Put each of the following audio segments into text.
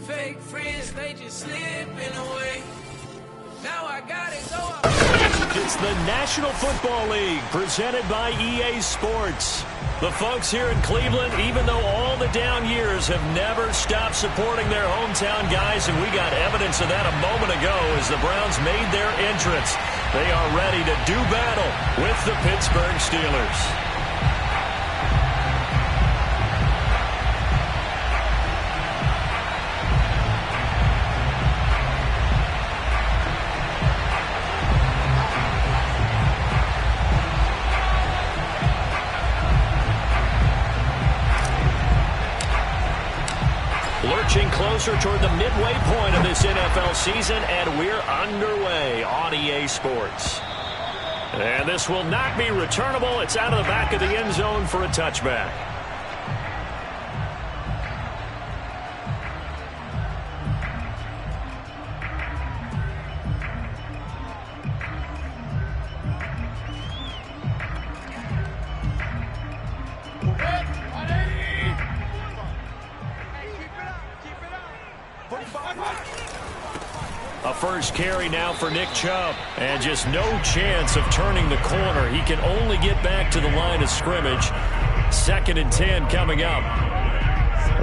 fake friends, they just slipping away. Now I gotta go up. It's the National Football League presented by EA Sports. The folks here in Cleveland, even though all the down years, have never stopped supporting their hometown guys, and we got evidence of that a moment ago as the Browns made their entrance. They are ready to do battle with the Pittsburgh Steelers. Lurching closer toward the midway point of this NFL season, and we're underway on EA Sports. And this will not be returnable. It's out of the back of the end zone for a touchback. A first carry now for Nick Chubb, and just no chance of turning the corner. He can only get back to the line of scrimmage. 2nd and 10 coming up.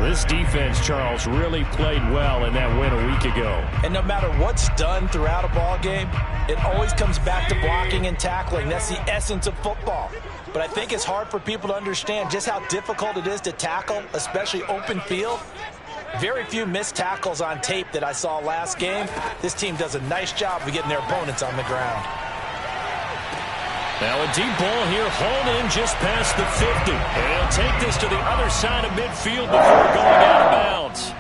This defense, Charles, really played well in that win a week ago. And no matter what's done throughout a ball game, it always comes back to blocking and tackling. That's the essence of football. But I think it's hard for people to understand just how difficult it is to tackle, especially open field. Very few missed tackles on tape that I saw last game. This team does a nice job of getting their opponents on the ground. Now a deep ball here, hauled in just past the 50. And he'll take this to the other side of midfield before going out of bounds.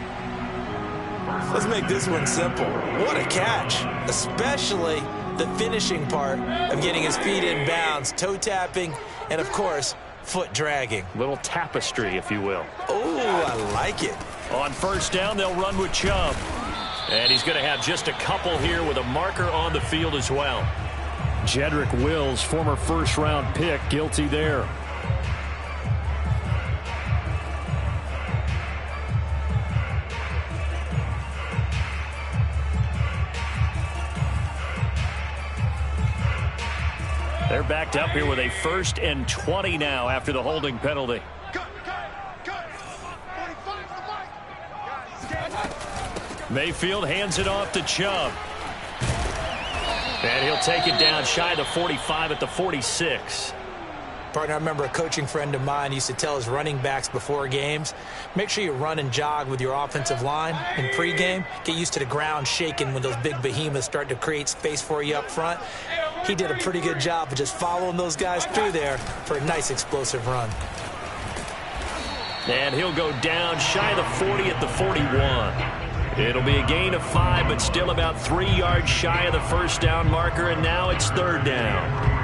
Let's make this one simple. What a catch, especially the finishing part of getting his feet in bounds, toe tapping, and of course, foot dragging. Little tapestry, if you will. Oh, I like it. On first down, they'll run with Chubb. And he's going to have just a couple here with a marker on the field as well. Jedrick Wills, former first-round pick, guilty there. They're backed up here with a 1st and 20 now after the holding penalty. Mayfield hands it off to Chubb. And he'll take it down shy of the 45 at the 46. Partner, I remember a coaching friend of mine used to tell his running backs before games, make sure you run and jog with your offensive line in pregame. Get used to the ground shaking when those big behemoths start to create space for you up front. He did a pretty good job of just following those guys through there for a nice explosive run. And he'll go down shy of the 40 at the 41. It'll be a gain of 5, but still about 3 yards shy of the first down marker, and now it's 3rd down.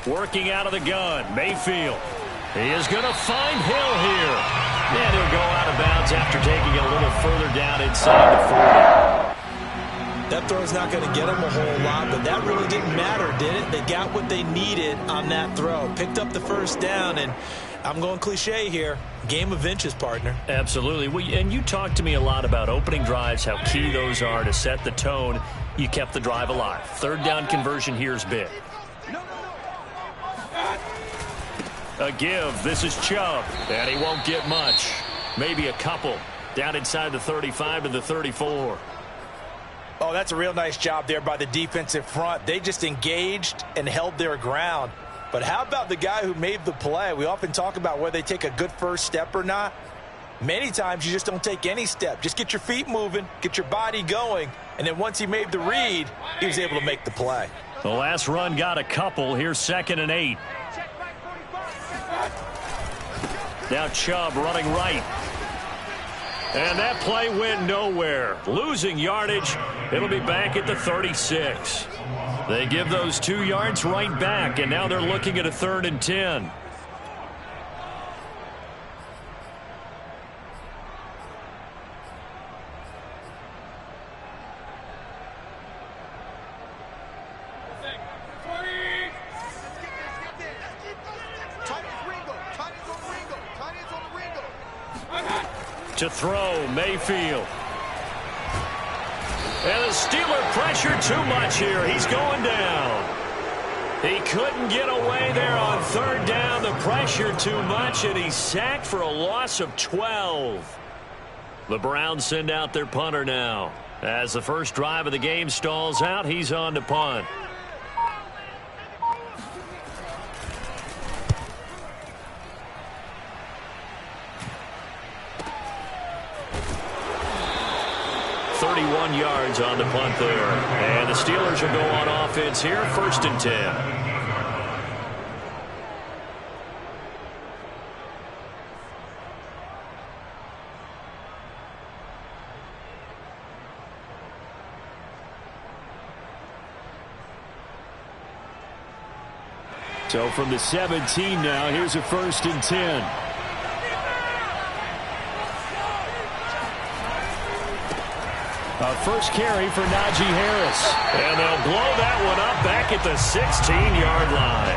Working out of the gun, Mayfield. He is going to find Hill here. And he'll go out of bounds after taking it a little further down inside the 40. That throw's not going to get him a whole lot, but that really didn't matter, did it? They got what they needed on that throw. Picked up the first down, and I'm going cliche here. Game of inches, partner. Absolutely. And you talked to me a lot about opening drives, how key those are to set the tone. You kept the drive alive. 3rd down conversion here is big. A give. This is Chubb. And he won't get much. Maybe a couple. Down inside the 35 to the 34. Oh, that's a real nice job there by the defensive front. They just engaged and held their ground. But how about the guy who made the play? We often talk about whether they take a good first step or not. Many times you just don't take any step. Just get your feet moving, get your body going, and then once he made the read, he was able to make the play. The last run got a couple. Here's 2nd and 8. Now Chubb running right. And that play went nowhere. Losing yardage. It'll be back at the 36. They give those 2 yards right back, and now they're looking at a 3rd and 10. To throw, Mayfield. And the Steeler pressure too much here. He's going down. He couldn't get away there on 3rd down. The pressure too much, and he's sacked for a loss of 12. The Browns send out their punter now. As the first drive of the game stalls out, he's on to punt. Yards on the punt there. And the Steelers will go on offense here, 1st and 10. So from the 17 now, here's a 1st and 10. A first carry for Najee Harris. And they'll blow that one up back at the 16-yard line.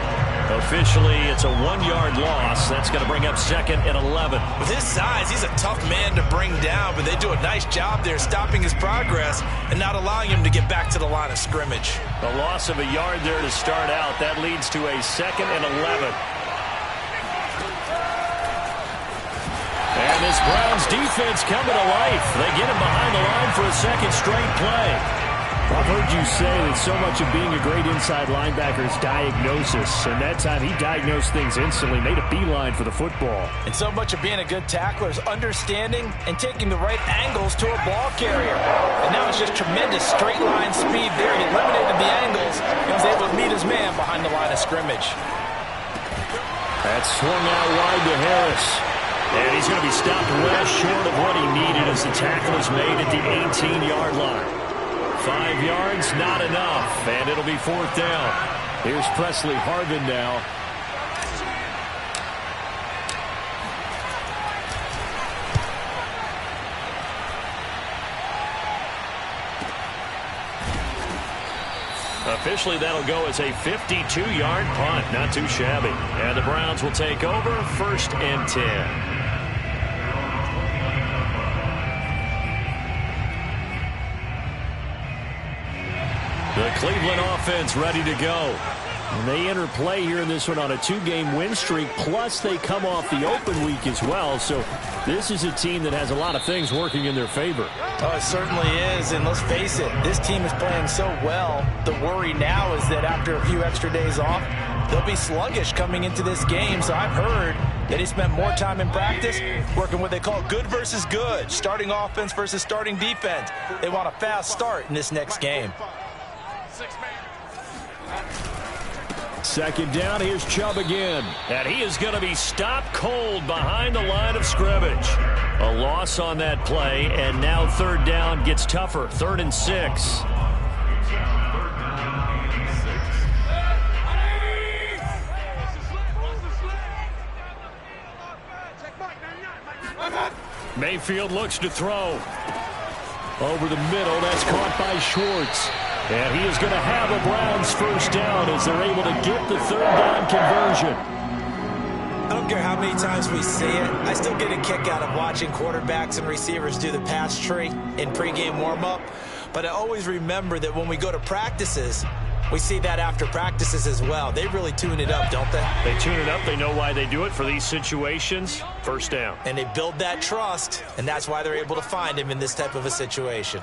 Officially, it's a 1-yard loss. That's going to bring up 2nd and 11. With his size, he's a tough man to bring down, but they do a nice job there stopping his progress and not allowing him to get back to the line of scrimmage. A loss of a yard there to start out. That leads to a 2nd and 11. And this Browns defense coming to life. They get him behind the line for a 2nd straight play. I've heard you say that so much of being a great inside linebacker is diagnosis. And that time he diagnosed things instantly, made a beeline for the football. And so much of being a good tackler is understanding and taking the right angles to a ball carrier. And that was just tremendous straight line speed there. He eliminated the angles and was able to meet his man behind the line of scrimmage. That's swung out wide to Harris. And he's going to be stopped well short of what he needed as the tackle is made at the 18-yard line. 5 yards, not enough, and it'll be 4th down. Here's Presley Harvin now. Officially, that'll go as a 52-yard punt. Not too shabby. And the Browns will take over, 1st and 10. The Cleveland offense ready to go. And they enter play here in this one on a 2-game win streak, plus they come off the open week as well. So this is a team that has a lot of things working in their favor. Oh, it certainly is, and let's face it, this team is playing so well. The worry now is that after a few extra days off, they'll be sluggish coming into this game. So I've heard that he spent more time in practice working what they call good versus good, starting offense versus starting defense. They want a fast start in this next game. 2nd down, here's Chubb again. And he is going to be stopped cold behind the line of scrimmage. A loss on that play, and now 3rd down gets tougher. 3rd and 6. Mayfield looks to throw. Over the middle, that's caught by Schwartz. And he is going to have a Browns 1st down as they're able to get the 3rd down conversion. I don't care how many times we see it. I still get a kick out of watching quarterbacks and receivers do the pass tree in pregame warm-up. But I always remember that when we go to practices, we see that after practices as well. They really tune it up, don't they? They tune it up. They know why they do it for these situations. 1st down. And they build that trust, and that's why they're able to find him in this type of a situation.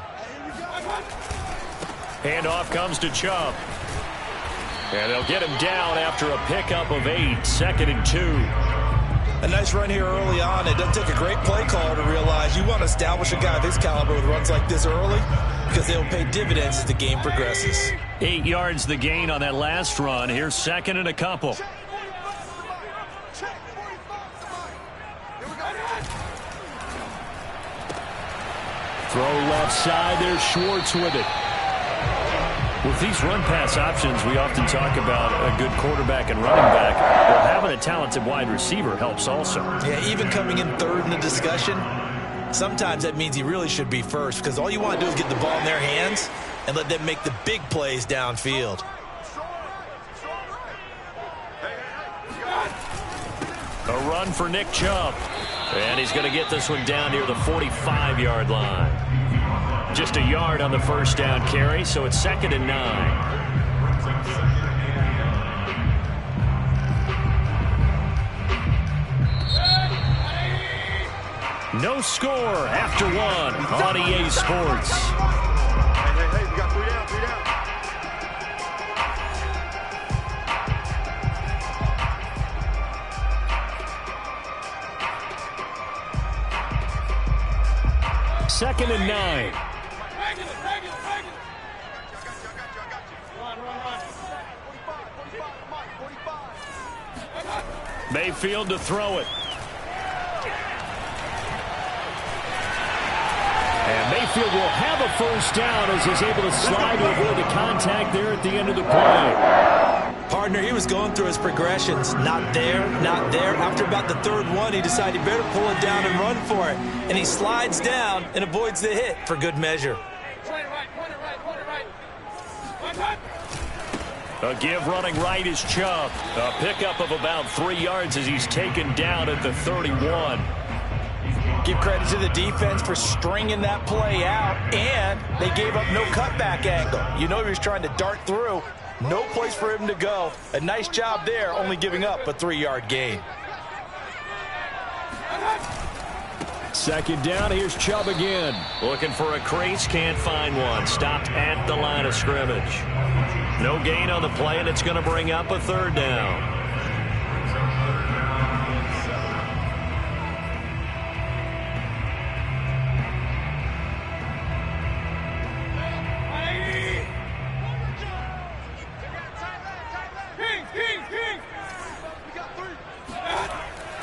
Handoff comes to Chubb. And they'll get him down after a pickup of 8. 2nd and 2. A nice run here early on. It doesn't take a great play caller to realize you want to establish a guy of his caliber with runs like this early because they'll pay dividends as the game progresses. 8 yards the gain on that last run. Here's 2nd and a couple. Throw left side. There's Schwartz with it. With these run-pass options, we often talk about a good quarterback and running back. Well, having a talented wide receiver helps also. Yeah, even coming in third in the discussion, sometimes that means he really should be first, because all you want to do is get the ball in their hands and let them make the big plays downfield. A run for Nick Chubb. And he's going to get this one down near the 45-yard line. Just a yard on the first down carry, so it's 2nd and 9. No score after one on EA Sports. Hey, we got 3 down, 3 down. Second and 9. Mayfield to throw it. And Mayfield will have a first down as he's able to slide to avoid the contact there at the end of the play. Partner, he was going through his progressions. Not there, not there. After about the third one, he decided he better pull it down and run for it. And he slides down and avoids the hit for good measure. A give running right is Chubb. A pickup of about 3 yards as he's taken down at the 31. Give credit to the defense for stringing that play out, and they gave up no cutback angle. You know he was trying to dart through. No place for him to go. A nice job there, only giving up a 3-yard gain. Second down, here's Chubb again. Looking for a crease, can't find one. Stopped at the line of scrimmage. No gain on the play, and it's going to bring up a 3rd down.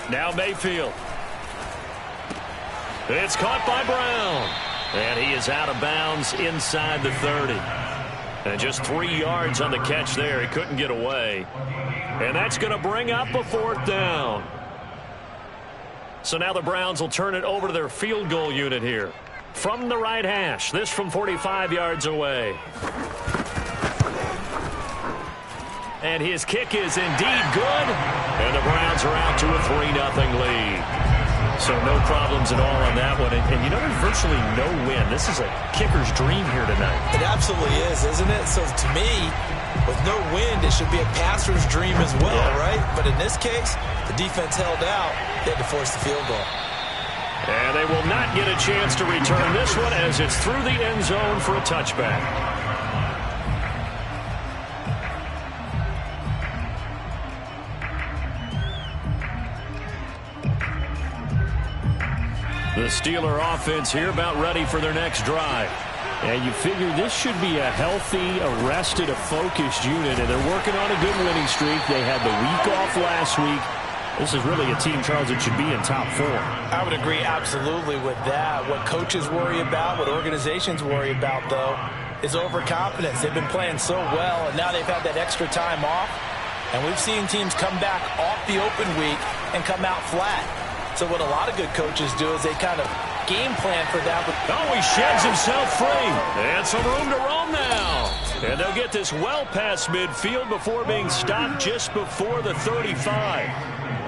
Now Mayfield. It's caught by Brown. And he is out of bounds inside the 30. And just 3 yards on the catch there. He couldn't get away. And that's going to bring up a 4th down. So now the Browns will turn it over to their field goal unit here. From the right hash. This from 45 yards away. And his kick is indeed good. And the Browns are out to a 3-0 lead. So no problems at all on that one. And you know, there's virtually no win. This is a kicker's dream here tonight. It absolutely is, isn't it? So to me, with no wind, it should be a passer's dream as well, right? But in this case, the defense held out. They had to force the field goal. And they will not get a chance to return this one as it's through the end zone for a touchback. The Steeler offense here about ready for their next drive. And you figure this should be a healthy, arrested, a focused unit, and they're working on a good winning streak. They had the week off last week. This is really a team, Charles, that should be in top 4. I would agree absolutely with that. What coaches worry about, what organizations worry about, though, is overconfidence. They've been playing so well, and now they've had that extra time off. And we've seen teams come back off the open week and come out flat. So what a lot of good coaches do is they kind of game plan for that. Oh, he sheds himself free. And some room to roam now. And they'll get this well past midfield before being stopped just before the 35.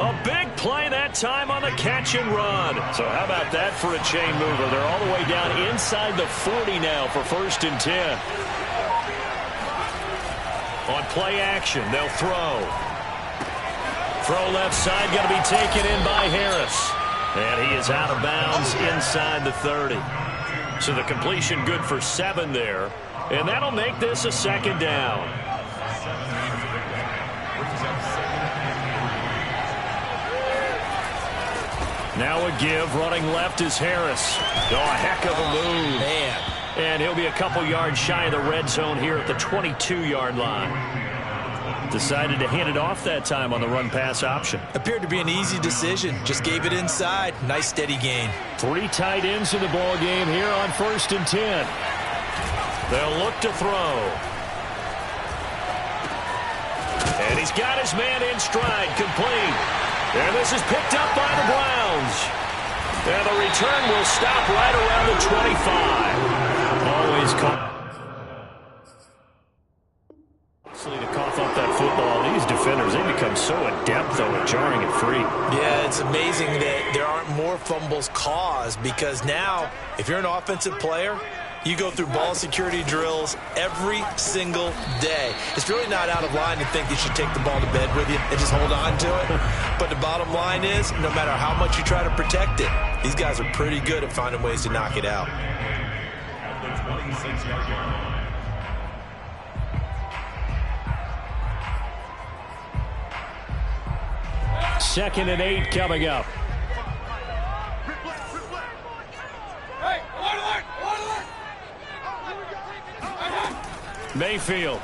A big play that time on the catch and run. So how about that for a chain mover? They're all the way down inside the 40 now for 1st and 10. On play action, they'll throw. Throw left side, going to be taken in by Harris. And he is out of bounds inside the 30. So the completion good for 7 there. And that'll make this a 2nd down. Now a give, running left is Harris. Oh, a heck of a move. Man. And he'll be a couple yards shy of the red zone here at the 22-yard line. Decided to hand it off that time on the run-pass option. Appeared to be an easy decision. Just gave it inside. Nice steady gain. 3 tight ends in the ball game here on 1st and 10. They'll look to throw. And he's got his man in stride, complete. And this is picked up by the Browns. And the return will stop right around the 25. Always caught. To cough up that football, these defenders, they become so adept, though, at jarring it free. Yeah, it's amazing that there aren't more fumbles caused, because now, if you're an offensive player, you go through ball security drills every single day. It's really not out of line to think you should take the ball to bed with you and just hold on to it. But the bottom line is, no matter how much you try to protect it, these guys are pretty good at finding ways to knock it out. Second and 8 coming up. Mayfield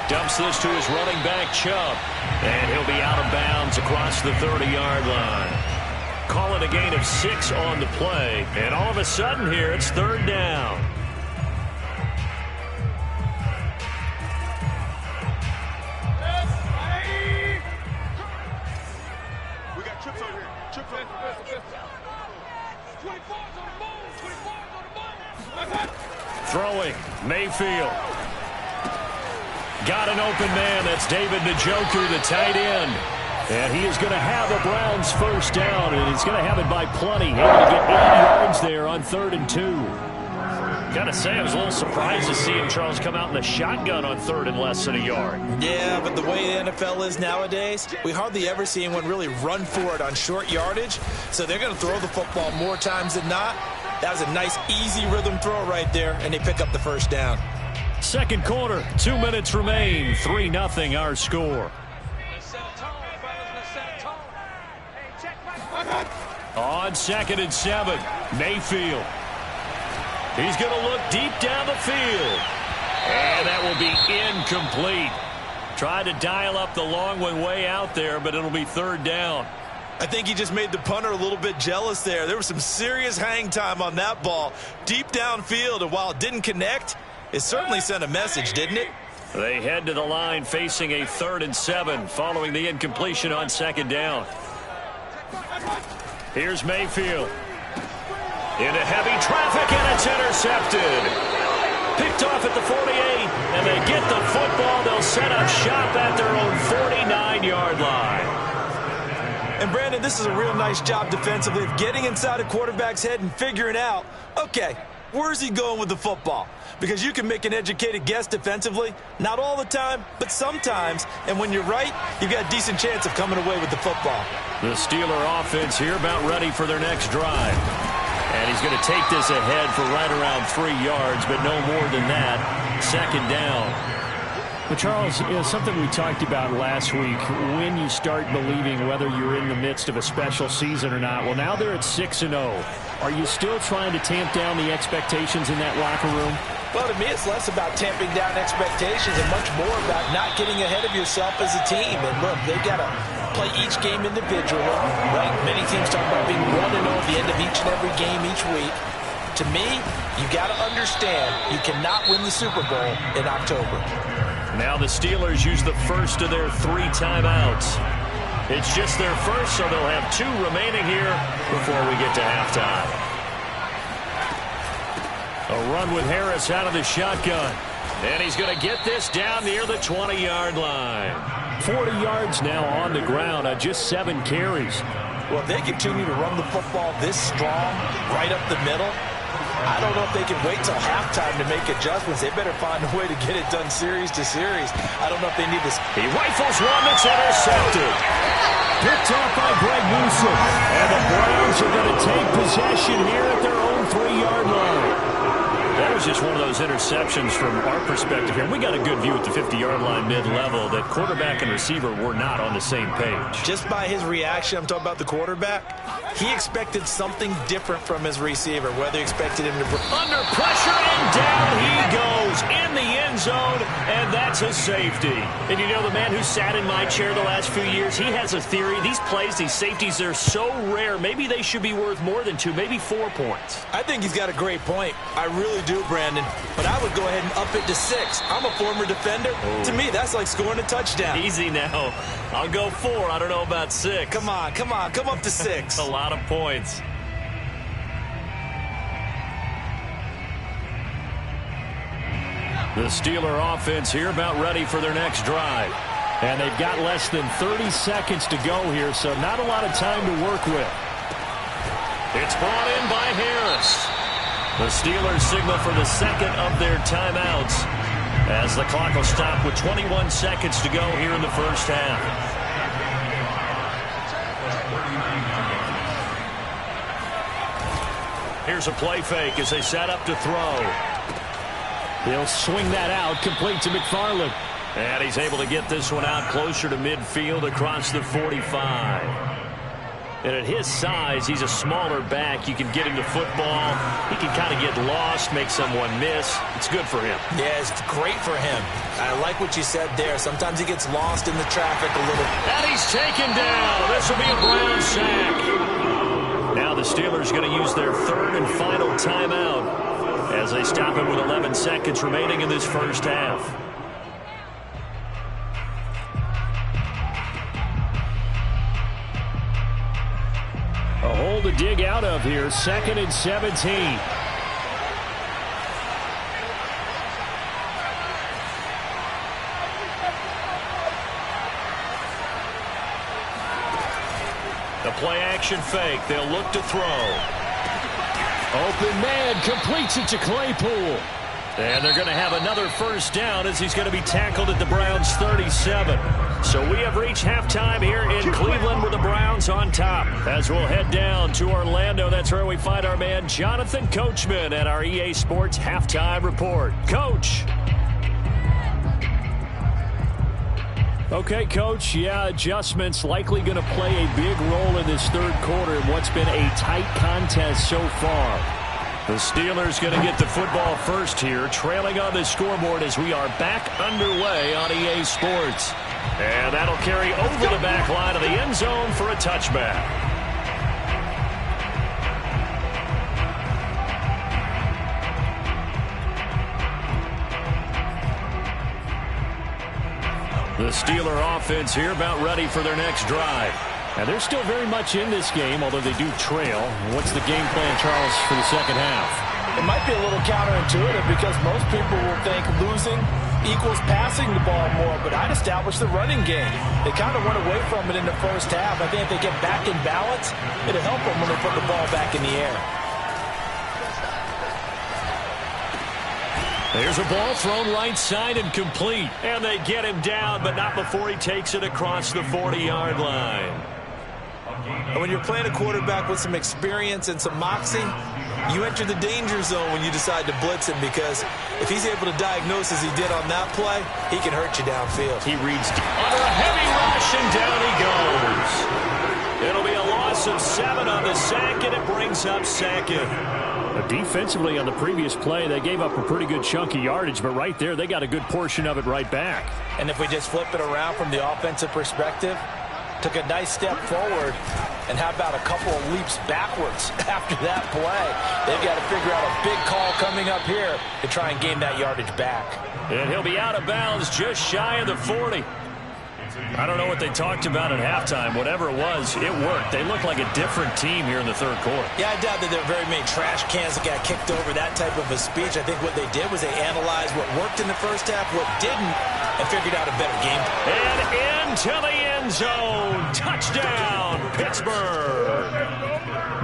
dumps this to his running back, Chubb. And he'll be out of bounds across the 30-yard line. Call it a gain of 6 on the play. And all of a sudden here, it's 3rd down. We got trips over here. Trips over here. 24's on the move. 24's on the move. Throwing, Mayfield. Got an open man. That's David Njoku, the tight end. And he is going to have a Browns 1st down, and he's going to have it by plenty. Able to get 8 yards there on 3rd and 2. Gotta say, I was a little surprised to see him, Charles, come out in the shotgun on 3rd and less than a yard. Yeah, but the way the NFL is nowadays, we hardly ever see anyone really run for it on short yardage. So they're going to throw the football more times than not. That was a nice, easy rhythm throw right there, and they pick up the 1st down. Second quarter, 2 minutes remain. 3-0 our score. On 2nd and 7, Mayfield. He's going to look deep down the field. And that will be incomplete. Tried to dial up the long one way out there, but it'll be 3rd down. I think he just made the punter a little bit jealous there. There was some serious hang time on that ball. Deep downfield, and while it didn't connect, it certainly sent a message, didn't it? They head to the line facing a 3rd and 7 following the incompletion on 2nd down. Here's Mayfield. Into heavy traffic, and it's intercepted. Picked off at the 48, and they get the football. They'll set up shop at their own 49-yard line. And, Brandon, this is a real nice job defensively of getting inside a quarterback's head and figuring out, okay, where's he going with the football? Because you can make an educated guess defensively. Not all the time, but sometimes. And when you're right, you've got a decent chance of coming away with the football. The Steeler offense here about ready for their next drive. And he's going to take this ahead for right around 3 yards, but no more than that. 2nd down. But, Charles, something we talked about last week, when you start believing whether you're in the midst of a special season or not. Well, now they're at 6-0. Are you still trying to tamp down the expectations in that locker room? Well, to me, it's less about tamping down expectations and much more about not getting ahead of yourself as a team. And, look, they've got to play each game individually. Right? Many teams talk about being 1-0 at the end of each and every game each week. To me, you got to understand you cannot win the Super Bowl in October. Now the Steelers use the first of their 3 timeouts. It's just their first, so they'll have 2 remaining here before we get to halftime. A run with Harris out of the shotgun. And he's going to get this down near the 20-yard line. 40 yards now on the ground on just 7 carries. Well, if they continue to run the football this strong, right up the middle, I don't know if they can wait till halftime to make adjustments. They better find a way to get it done series to series. I don't know if they need this. He rifles one that's intercepted. Picked off by Greg Newsome. And the Browns are going to take possession here at their own 3-yard line. That was just one of those interceptions from our perspective here. We got a good view at the 50-yard line mid-level that quarterback and receiver were not on the same page. Just by his reaction, I'm talking about the quarterback, he expected something different from his receiver, whether he expected him to... Under pressure, and down he goes in the end zone, and that's a safety. And you know, the man who sat in my chair the last few years, he has a theory. These plays, these safeties, they're so rare. Maybe they should be worth more than 2, maybe 4 points. I think he's got a great point. I really do, Brandon. But I would go ahead and up it to 6. I'm a former defender. Oh. To me, that's like scoring a touchdown. Easy now. I'll go 4. I don't know about 6. Come on. Come up to 6. A lot of points. The Steeler offense here about ready for their next drive. And they've got less than 30 seconds to go here, so not a lot of time to work with. It's brought in by Harris. The Steelers signal for the second of their timeouts as the clock will stop with 21 seconds to go here in the first half. Here's a play fake as they set up to throw. He'll swing that out, complete to McFarland. And he's able to get this one out closer to midfield across the 45. And at his size, he's a smaller back. You can get him the football. He can kind of get lost, make someone miss. It's good for him. Yeah, it's great for him. I like what you said there. Sometimes he gets lost in the traffic a little. And he's taken down. This will be a Brown sack. Now the Steelers going to use their third and final timeout as they stop him with 11 seconds remaining in this first half. A hole to dig out of here, 2nd and 17. The play action fake. They'll look to throw. Open man completes it to Claypool. And they're going to have another first down as he's going to be tackled at the Browns' 37. So we have reached halftime here in Cleveland with the Browns on top. As we'll head down to Orlando, that's where we find our man Jonathan Coachman at our EA Sports Halftime Report. Coach. Okay, Coach, yeah, adjustments likely going to play a big role in this third quarter in what's been a tight contest so far. The Steelers going to get the football first here, trailing on the scoreboard as we are back underway on EA Sports. And that'll carry over the back line of the end zone for a touchback. The Steeler offense here about ready for their next drive. And they're still very much in this game, although they do trail. What's the game plan, Charles, for the second half? It might be a little counterintuitive because most people will think losing equals passing the ball more, but I'd establish the running game. They kind of went away from it in the first half. I think if they get back in balance, it'll help them when they put the ball back in the air. There's a ball thrown right side and complete. And they get him down, but not before he takes it across the 40-yard line. And when you're playing a quarterback with some experience and some moxie, you enter the danger zone when you decide to blitz him, because if he's able to diagnose as he did on that play, he can hurt you downfield. He reads under a heavy rush, and down he goes. It'll be a loss of 7 on the sack, and it brings up second. Defensively on the previous play, they gave up a pretty good chunk of yardage, but right there, they got a good portion of it right back. And if we just flip it around from the offensive perspective, took a nice step forward, and how about a couple of leaps backwards after that play? They've got to figure out a big call coming up here to try and gain that yardage back. And he'll be out of bounds just shy of the 40. I don't know what they talked about at halftime. Whatever it was, it worked. They look like a different team here in the third quarter. Yeah, I doubt that there were very many trash cans that got kicked over, that type of a speech. I think what they did was they analyzed what worked in the first half, what didn't, and figured out a better game. And into the end zone. Touchdown, Pittsburgh.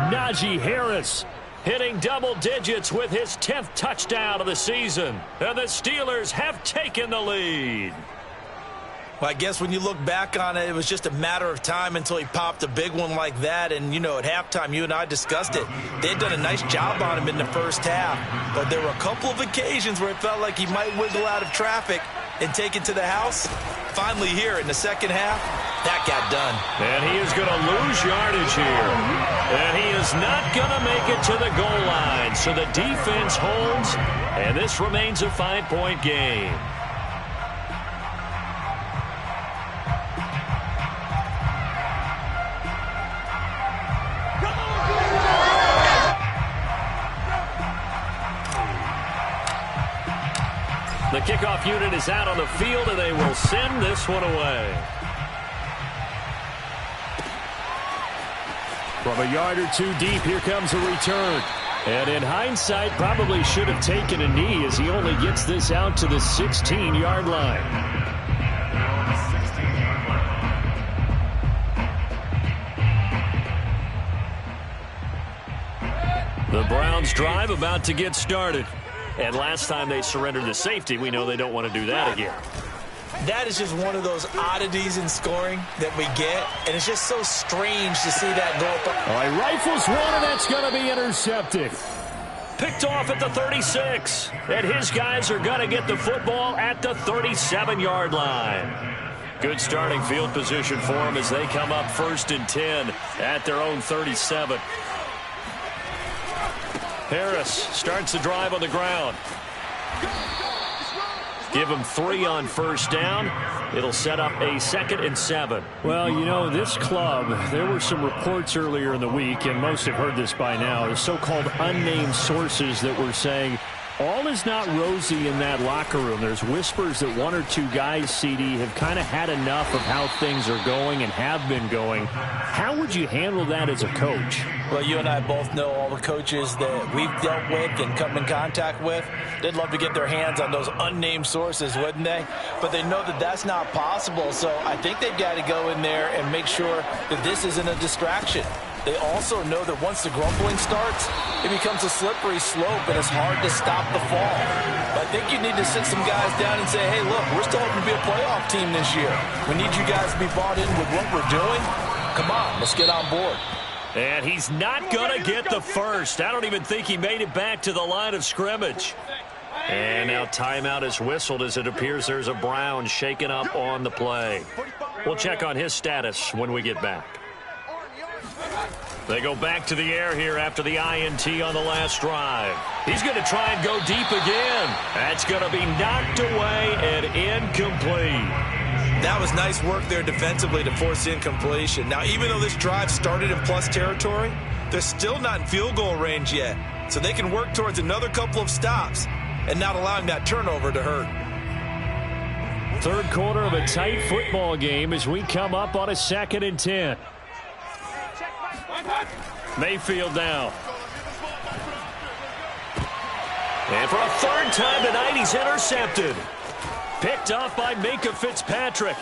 Najee Harris hitting double digits with his 10th touchdown of the season. And the Steelers have taken the lead. Well, I guess when you look back on it, it was just a matter of time until he popped a big one like that. And, you know, at halftime, you and I discussed it. They had done a nice job on him in the first half. But there were a couple of occasions where it felt like he might wiggle out of traffic and take it to the house. Finally here in the second half, that got done. And he is going to lose yardage here And he is not going to make it to the goal line. So the defense holds, and this remains a 5-point game. The kickoff unit is out on the field, and they will send this one away. From a yard or two deep, here comes a return. And in hindsight, probably should have taken a knee as he only gets this out to the 16-yard line. The Browns drive about to get started. And last time they surrendered the safety, we know they don't want to do that again. That is just one of those oddities in scoring that we get, and it's just so strange to see that go up. All right, rifles one, and that's going to be intercepted. Picked off at the 36, and his guys are going to get the football at the 37-yard line. Good starting field position for them as they come up 1st and 10 at their own 37. Harris starts the drive on the ground. Give him 3 on 1st down. It'll set up a 2nd and 7. Well, you know, this club, there were some reports earlier in the week, and most have heard this by now, the so-called unnamed sources that were saying all is not rosy in that locker room. There's whispers that 1 or 2 guys, CD, have kind of had enough of how things are going and have been going. How would you handle that as a coach? Well, you and I both know all the coaches that we've dealt with and come in contact with. They'd love to get their hands on those unnamed sources, wouldn't they? But they know that that's not possible, so I think they've got to go in there and make sure that this isn't a distraction. They also know that once the grumbling starts, it becomes a slippery slope, and it's hard to stop the fall. But I think you need to sit some guys down and say, hey, look, we're still hoping to be a playoff team this year. We need you guys to be bought in with what we're doing. Come on, let's get on board. And he's not going to get the first. I don't even think he made it back to the line of scrimmage. And now timeout is whistled as it appears there's a Brown shaken up on the play. We'll check on his status when we get back. They go back to the air here after the INT on the last drive. He's going to try and go deep again. That's going to be knocked away and incomplete. That was nice work there defensively to force incompletion. Now, even though this drive started in plus territory, they're still not in field goal range yet. So they can work towards another couple of stops and not allowing that turnover to hurt. Third quarter of a tight football game as we come up on a 2nd and 10. Mayfield now. And for a 3rd time tonight, he's intercepted. Picked off by Minkah Fitzpatrick.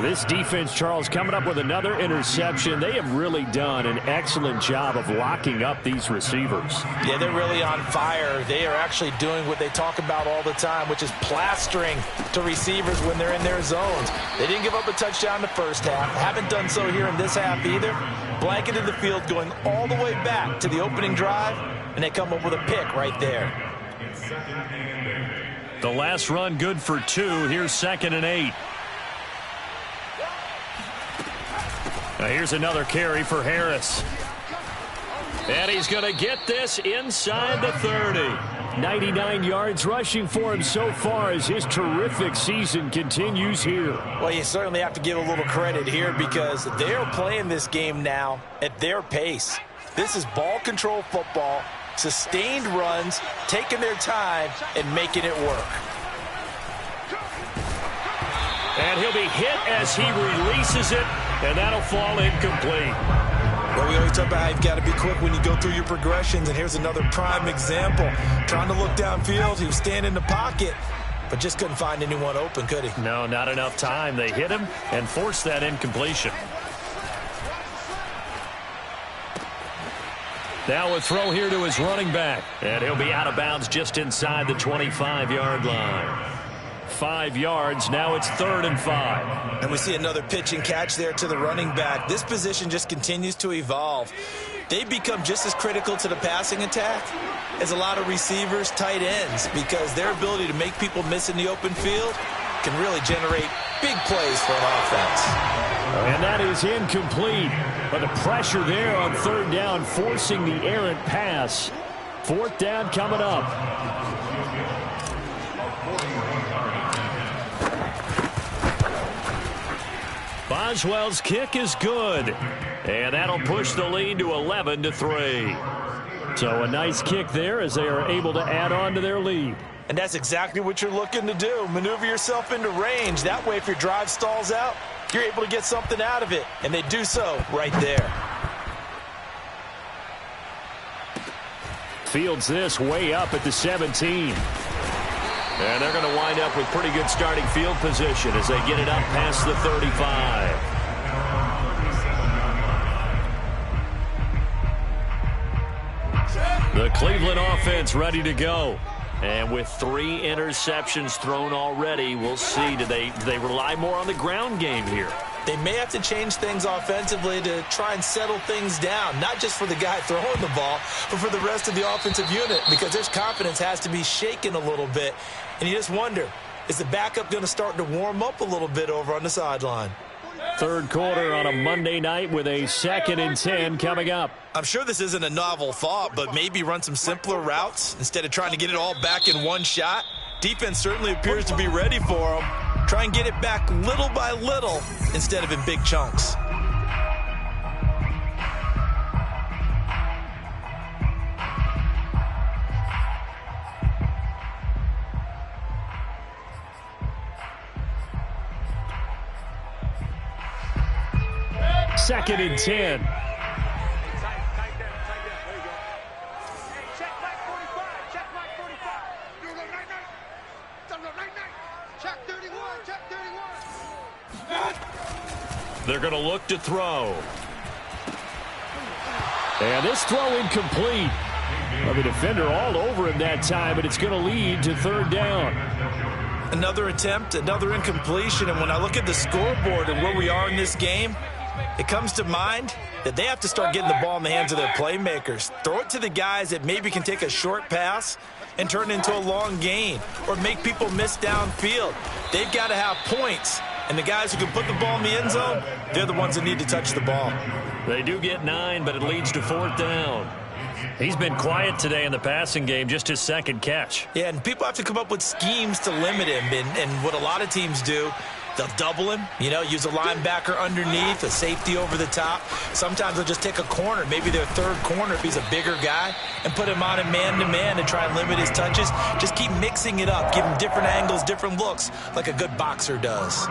This defense, Charles, coming up with another interception. They have really done an excellent job of locking up these receivers. Yeah, they're really on fire. They are actually doing what they talk about all the time, which is plastering to receivers when they're in their zones. They didn't give up a touchdown in the first half. Haven't done so here in this half either. Blanketed the field going all the way back to the opening drive, and they come up with a pick right there. The last run good for 2. Here's 2nd and 8. Now here's another carry for Harris. And he's going to get this inside the 30. 99 yards rushing for him so far as his terrific season continues here. Well, you certainly have to give a little credit here because they're playing this game now at their pace. This is ball control football, sustained runs, taking their time, and making it work. And he'll be hit as he releases it, and that'll fall incomplete. Well, we always talk about how you've got to be quick when you go through your progressions, and here's another prime example. Trying to look downfield, he was standing in the pocket, but just couldn't find anyone open, could he? No, not enough time. They hit him and forced that incompletion. Now a throw here to his running back, and he'll be out of bounds just inside the 25-yard line. 5 yards. Now it's 3rd and 5. And we see another pitch and catch there to the running back. This position just continues to evolve. They become just as critical to the passing attack as a lot of receivers, tight ends, because their ability to make people miss in the open field can really generate big plays for an offense. And that is incomplete. But the pressure there on third down, forcing the errant pass. Fourth down coming up. Boswell's kick is good. And that'll push the lead to 11-3. So a nice kick there as they are able to add on to their lead. And that's exactly what you're looking to do. Maneuver yourself into range. That way, if your drive stalls out, you're able to get something out of it. And they do so right there. Fields this way up at the 17. And they're going to wind up with pretty good starting field position as they get it up past the 35. The Cleveland offense ready to go. And with 3 interceptions thrown already, we'll see. Do they rely more on the ground game here? They may have to change things offensively to try and settle things down, not just for the guy throwing the ball, but for the rest of the offensive unit, because their confidence has to be shaken a little bit. And you just wonder, is the backup going to start to warm up a little bit over on the sideline? Third quarter on a Monday night with a 2nd and 10 coming up. I'm sure this isn't a novel thought, but maybe run some simpler routes instead of trying to get it all back in one shot. Defense certainly appears to be ready for them. Try and get it back little by little instead of in big chunks. Second and 10. They're going to look to throw. And this throw incomplete. Well, the defender all over him that time, but it's going to lead to third down. Another attempt, another incompletion, and when I look at the scoreboard and where we are in this game, it comes to mind that they have to start getting the ball in the hands of their playmakers. Throw it to the guys that maybe can take a short pass and turn it into a long gain or make people miss downfield. They've got to have points, and the guys who can put the ball in the end zone, they're the ones that need to touch the ball. They do get 9, but it leads to fourth down. He's been quiet today in the passing game, just his second catch. Yeah, and people have to come up with schemes to limit him, and what a lot of teams do, they'll double him, use a linebacker underneath, a safety over the top. Sometimes they'll just take a corner, maybe their third corner if he's a bigger guy, and put him on a man-to-man to try and limit his touches. Just keep mixing it up, give him different angles, different looks, like a good boxer does.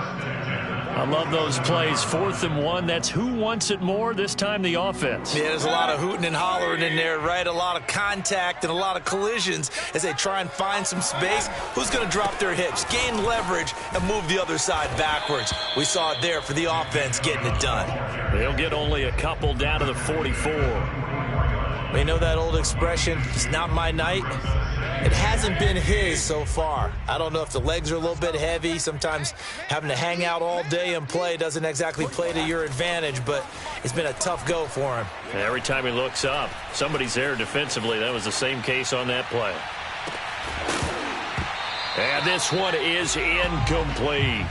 I love those plays. 4th and 1. That's who wants it more, this time the offense. Yeah, there's a lot of hooting and hollering in there, right? A lot of contact and a lot of collisions as they try and find some space. Who's going to drop their hips, gain leverage, and move the other side backwards? We saw it there for the offense getting it done. They'll get only a couple down to the 44. We know that old expression, it's not my night. It hasn't been his so far. I don't know if the legs are a little bit heavy. Sometimes having to hang out all day and play doesn't exactly play to your advantage, but it's been a tough go for him. Every time he looks up, somebody's there defensively. That was the same case on that play. And this one is incomplete.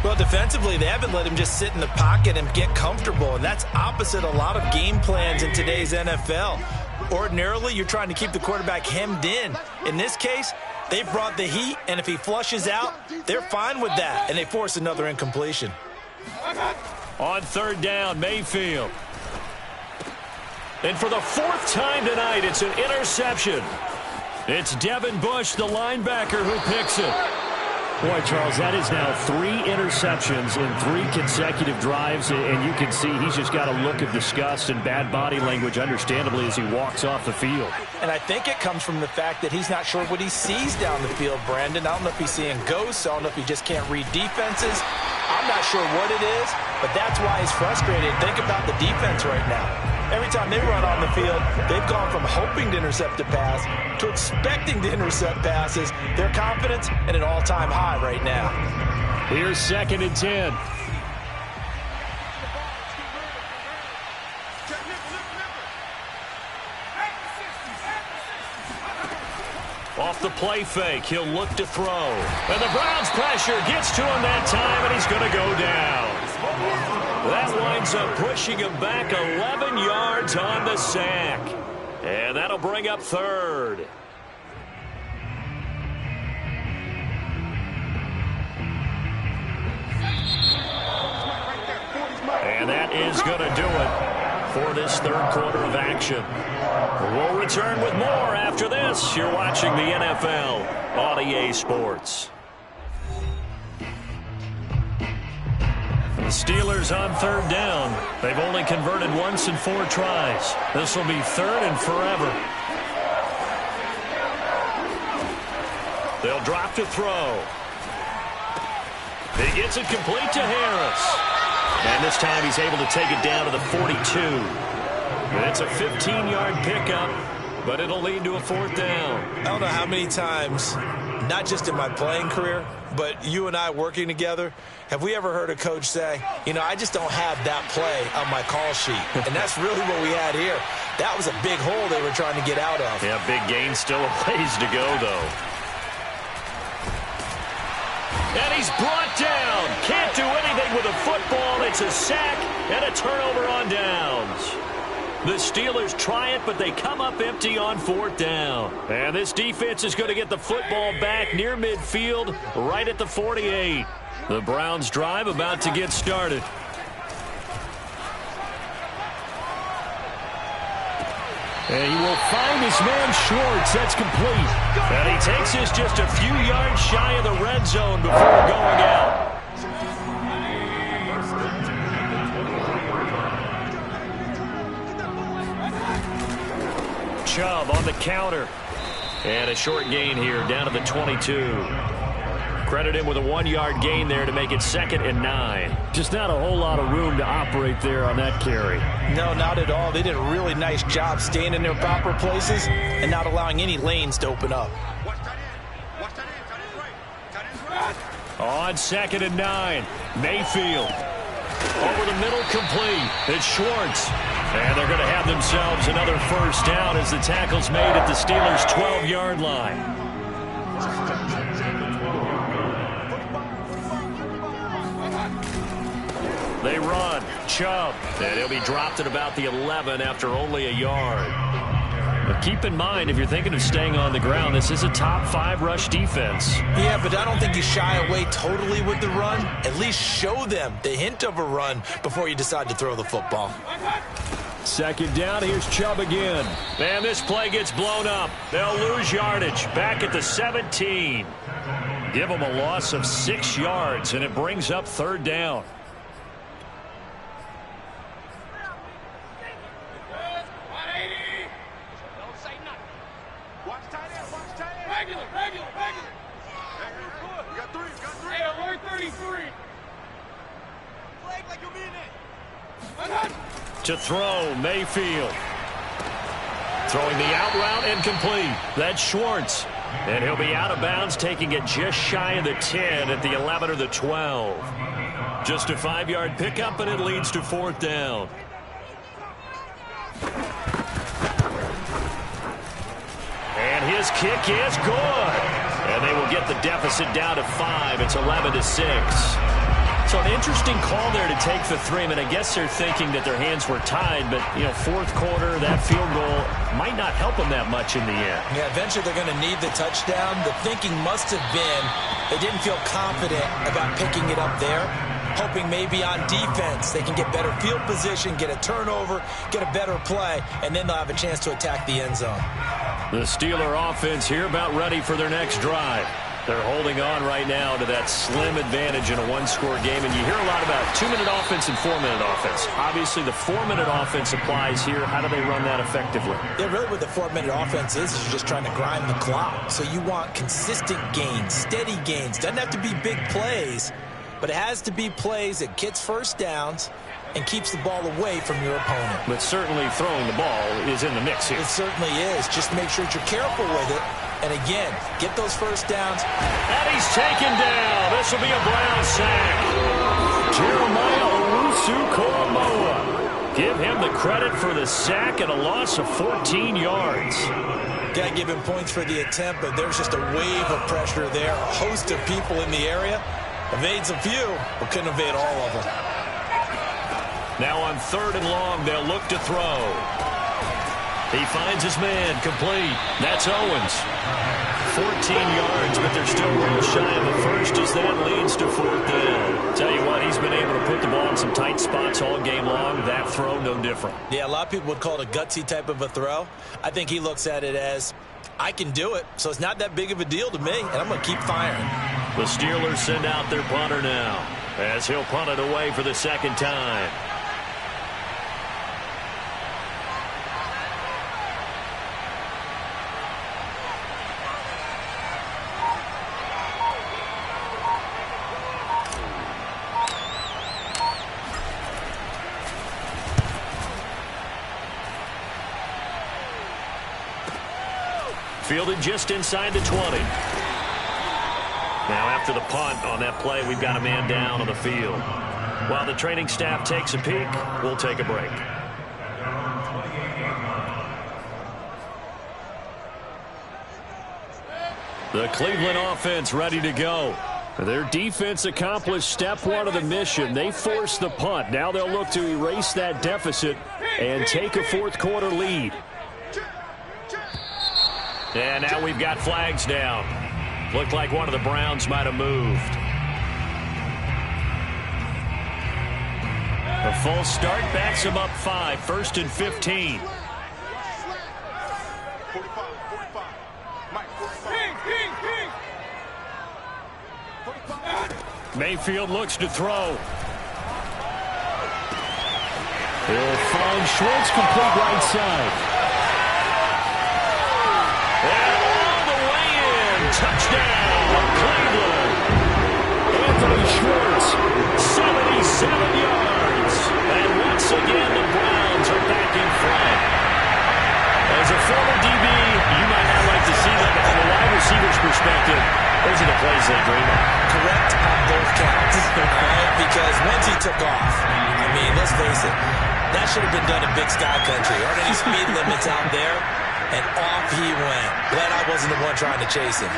Well, defensively, they haven't let him just sit in the pocket and get comfortable, and that's opposite a lot of game plans in today's NFL. Ordinarily, you're trying to keep the quarterback hemmed in. In this case, they brought the heat, and if he flushes out, they're fine with that, and they force another incompletion. On third down, Mayfield. And for the 4th time tonight, it's an interception. It's Devin Bush, the linebacker, who picks it. Boy, Charles, that is now 3 interceptions in 3 consecutive drives, and you can see he's just got a look of disgust and bad body language, understandably, as he walks off the field. And I think it comes from the fact that he's not sure what he sees down the field, Brandon. I don't know if he's seeing ghosts. I don't know if he just can't read defenses. I'm not sure what it is, but that's why he's frustrated. Think about the defense right now. Every time they run on the field, they've gone from hoping to intercept a pass to expecting to intercept passes. Their confidence at an all-time high right now. Here's 2nd and 10. Off the play fake, he'll look to throw. And the Browns pressure gets to him that time, and he's going to go down. ends up pushing him back 11 yards on the sack. And that'll bring up third. And that is going to do it for this third quarter of action. We'll return with more after this. You're watching the NFL on EA Sports. The Steelers on third down. They've only converted once in 4 tries. This will be third and forever. They'll drop to throw. He gets it complete to Harris. And this time he's able to take it down to the 42. It's a 15-yard pickup, but it'll lead to a 4th down. I don't know how many times, not just in my playing career, but you and I working together, have we ever heard a coach say, you know, I just don't have that play on my call sheet. And that's really what we had here. That was a big hole they were trying to get out of. Yeah, big gain, still a ways to go, though. And he's brought down. Can't do anything with a football. It's a sack and a turnover on downs. The Steelers try it, but they come up empty on 4th down. And this defense is going to get the football back near midfield, right at the 48. The Browns drive about to get started. And he will find his man Schwartz. That's complete. And he takes this just a few yards shy of the red zone before going out. Chubb on the counter. And a short gain here down to the 22. Credit him with a 1-yard gain there to make it 2nd and 9. Just not a whole lot of room to operate there on that carry. No, not at all. They did a really nice job staying in their proper places and not allowing any lanes to open up. On 2nd and 9, Mayfield. Over the middle, complete. It's Schwartz. And they're going to have themselves another 1st down as the tackle's made at the Steelers' 12-yard line. They run. Chubb. And he'll be dropped at about the 11 after only a yard. But keep in mind, if you're thinking of staying on the ground, this is a top 5 rush defense. Yeah, but I don't think you shy away totally with the run. At least show them the hint of a run before you decide to throw the football. 2nd down. Here's Chubb again. And this play gets blown up. They'll lose yardage back at the 17. Give them a loss of 6 yards, and it brings up 3rd down. To throw, Mayfield. Throwing the out route and complete. That's Schwartz. And he'll be out of bounds, taking it just shy of the 10 at the 11 or the 12. Just a 5-yard pickup, and it leads to 4th down. And his kick is good. And they will get the deficit down to 5. It's 11-6. So an interesting call there to take the 3. I mean, I guess they're thinking that their hands were tied, but, you know, 4th quarter, that field goal might not help them that much in the end. Yeah, eventually they're going to need the touchdown. The thinking must have been they didn't feel confident about picking it up there, hoping maybe on defense they can get better field position, get a turnover, get a better play, and then they'll have a chance to attack the end zone. The Steeler offense here about ready for their next drive. They're holding on right now to that slim advantage in a 1-score game. And you hear a lot about 2-minute offense and 4-minute offense. Obviously, the 4-minute offense applies here. How do they run that effectively? Yeah, really what the 4-minute offense is you're just trying to grind the clock. So you want consistent gains, steady gains. Doesn't have to be big plays, but it has to be plays that gets 1st downs and keeps the ball away from your opponent. But certainly throwing the ball is in the mix here. It certainly is. Just make sure that you're careful with it. And again, get those 1st downs. And he's taken down. This will be a Brown sack. Jeremiah Owusu-Koramoah. Give him the credit for the sack and a loss of 14 yards. Got to give him points for the attempt, but there's just a wave of pressure there. A host of people in the area. Evades a few, but couldn't evade all of them. Now on 3rd and long, they'll look to throw. He finds his man, complete. That's Owens. 14 yards, but they're still well shy of the first as that leads to 4th down. Tell you what, he's been able to put the ball in some tight spots all game long. That throw, no different. Yeah, a lot of people would call it a gutsy type of a throw. I think he looks at it as, I can do it, so it's not that big of a deal to me, and I'm going to keep firing. The Steelers send out their punter now, as he'll punt it away for the 2nd time. Fielded just inside the 20. Now after the punt on that play, we've got a man down on the field. While the training staff takes a peek, we'll take a break. The Cleveland offense ready to go. Their defense accomplished step 1 of the mission. They forced the punt. Now they'll look to erase that deficit and take a 4th quarter lead. And now we've got flags down. Looked like one of the Browns might have moved. A full start backs them up 5. 1st and 15. 45. Mike, 45. Mayfield looks to throw. He'll find Schwartz, complete right side. Touchdown, Cleveland. Anthony Schwartz, 77 yards. And once again, the Browns are back in front. As a former DB, you might not like to see that, but from a wide receiver's perspective, those are the plays they dream of. Correct on both counts. Because once he took off, I mean, let's face it, that should have been done in Big Sky Country. Aren't any speed limits out there? And off he went. Glad I wasn't the one trying to chase him.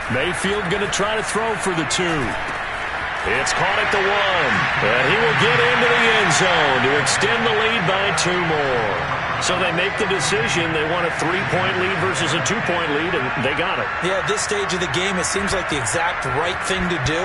Mayfield going to try to throw for the 2. It's caught at the 1. And he will get into the end zone to extend the lead by 2 more. So they make the decision. They want a 3-point lead versus a 2-point lead, and they got it. Yeah, at this stage of the game, it seems like the exact right thing to do.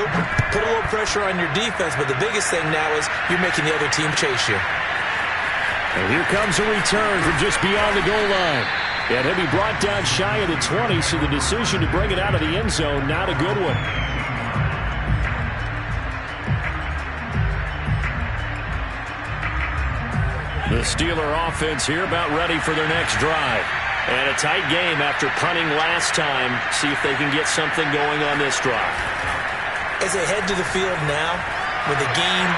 Put a little pressure on your defense, but the biggest thing now is you're making the other team chase you. And here comes a return from just beyond the goal line. And he'll be brought down shy of the 20, so the decision to bring it out of the end zone, not a good one. The Steeler offense here about ready for their next drive. And a tight game after punting last time. See if they can get something going on this drive. As they head to the field now, with the game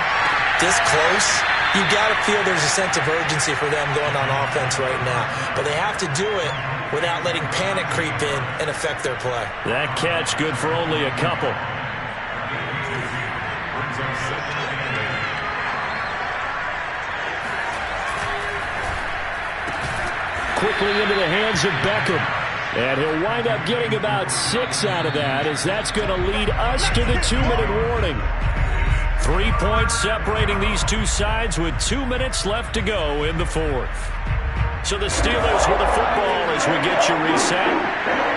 this close, you've got to feel there's a sense of urgency for them going on offense right now. But they have to do it without letting panic creep in and affect their play. That catch good for only a couple. Quickly into the hands of Beckham. And he'll wind up getting about 6 out of that, as that's going to lead us to the 2-minute warning. 3 points separating these two sides with 2 minutes left to go in the 4th. So the Steelers with the football as we get you reset.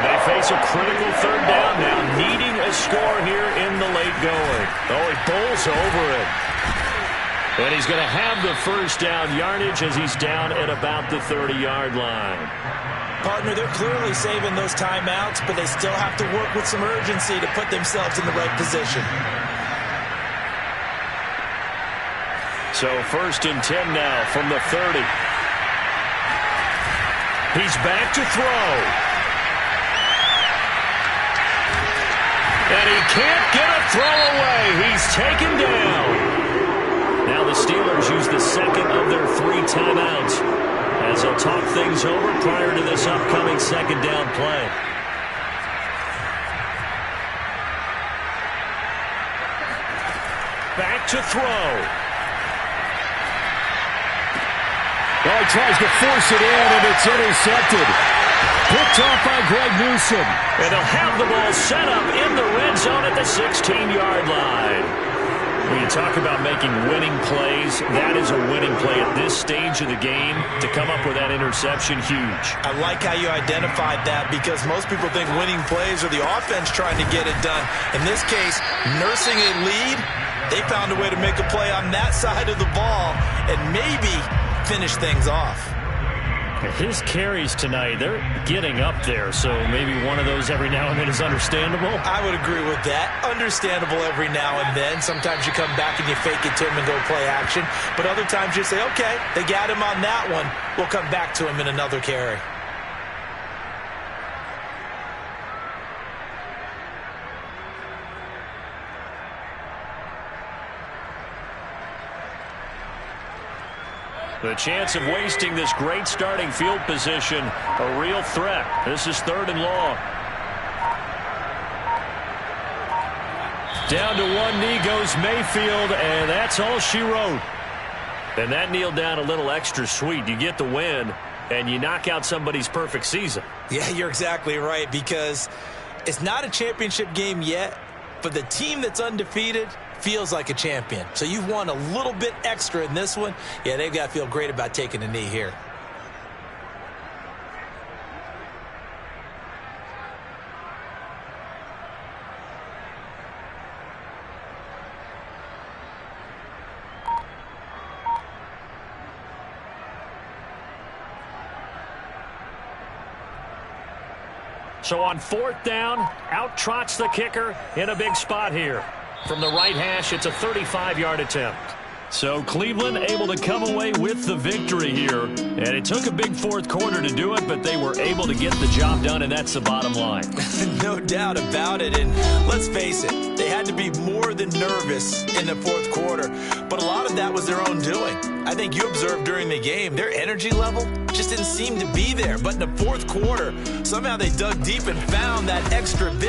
They face a critical 3rd down now, needing a score here in the late going. Oh, he bowls over it. And he's going to have the 1st down yardage as he's down at about the 30-yard line. Partner, they're clearly saving those timeouts, but they still have to work with some urgency to put themselves in the right position. So 1st and 10 now from the 30. He's back to throw. And he can't get a throw away. He's taken down. Now the Steelers use the 2nd of their 3 timeouts as they'll talk things over prior to this upcoming 2nd down play. Back to throw. Well, he tries to force it in, and it's intercepted. Picked off by Greg Newsome. And they'll have the ball set up in the red zone at the 16-yard line. When you talk about making winning plays, that is a winning play at this stage of the game. To come up with that interception, huge. I like how you identified that, because most people think winning plays are the offense trying to get it done. In this case, nursing a lead, they found a way to make a play on that side of the ball and maybe finish things off. His carries tonight, they're getting up there, so maybe one of those every now and then is understandable. I would agree with that. Understandable every now and then. Sometimes you come back and you fake it to him and go play action. But other times you say, okay, they got him on that one. We'll come back to him in another carry. The chance of wasting this great starting field position, a real threat. This is 3rd and long. Down to one knee goes Mayfield, and that's all she wrote. And that kneeled down a little extra sweet. You get the win, and you knock out somebody's perfect season. Yeah, you're exactly right, because it's not a championship game yet, but the team that's undefeated feels like a champion. So you've won a little bit extra in this one. Yeah, they've got to feel great about taking a knee here. So on 4th down, out trots the kicker in a big spot here. From the right hash, it's a 35-yard attempt. So Cleveland able to come away with the victory here. And it took a big 4th quarter to do it, but they were able to get the job done, and that's the bottom line. No doubt about it. And let's face it, they had to be more than nervous in the 4th quarter. But a lot of that was their own doing. I think you observed during the game, their energy level just didn't seem to be there. But in the 4th quarter, somehow they dug deep and found that extra bit.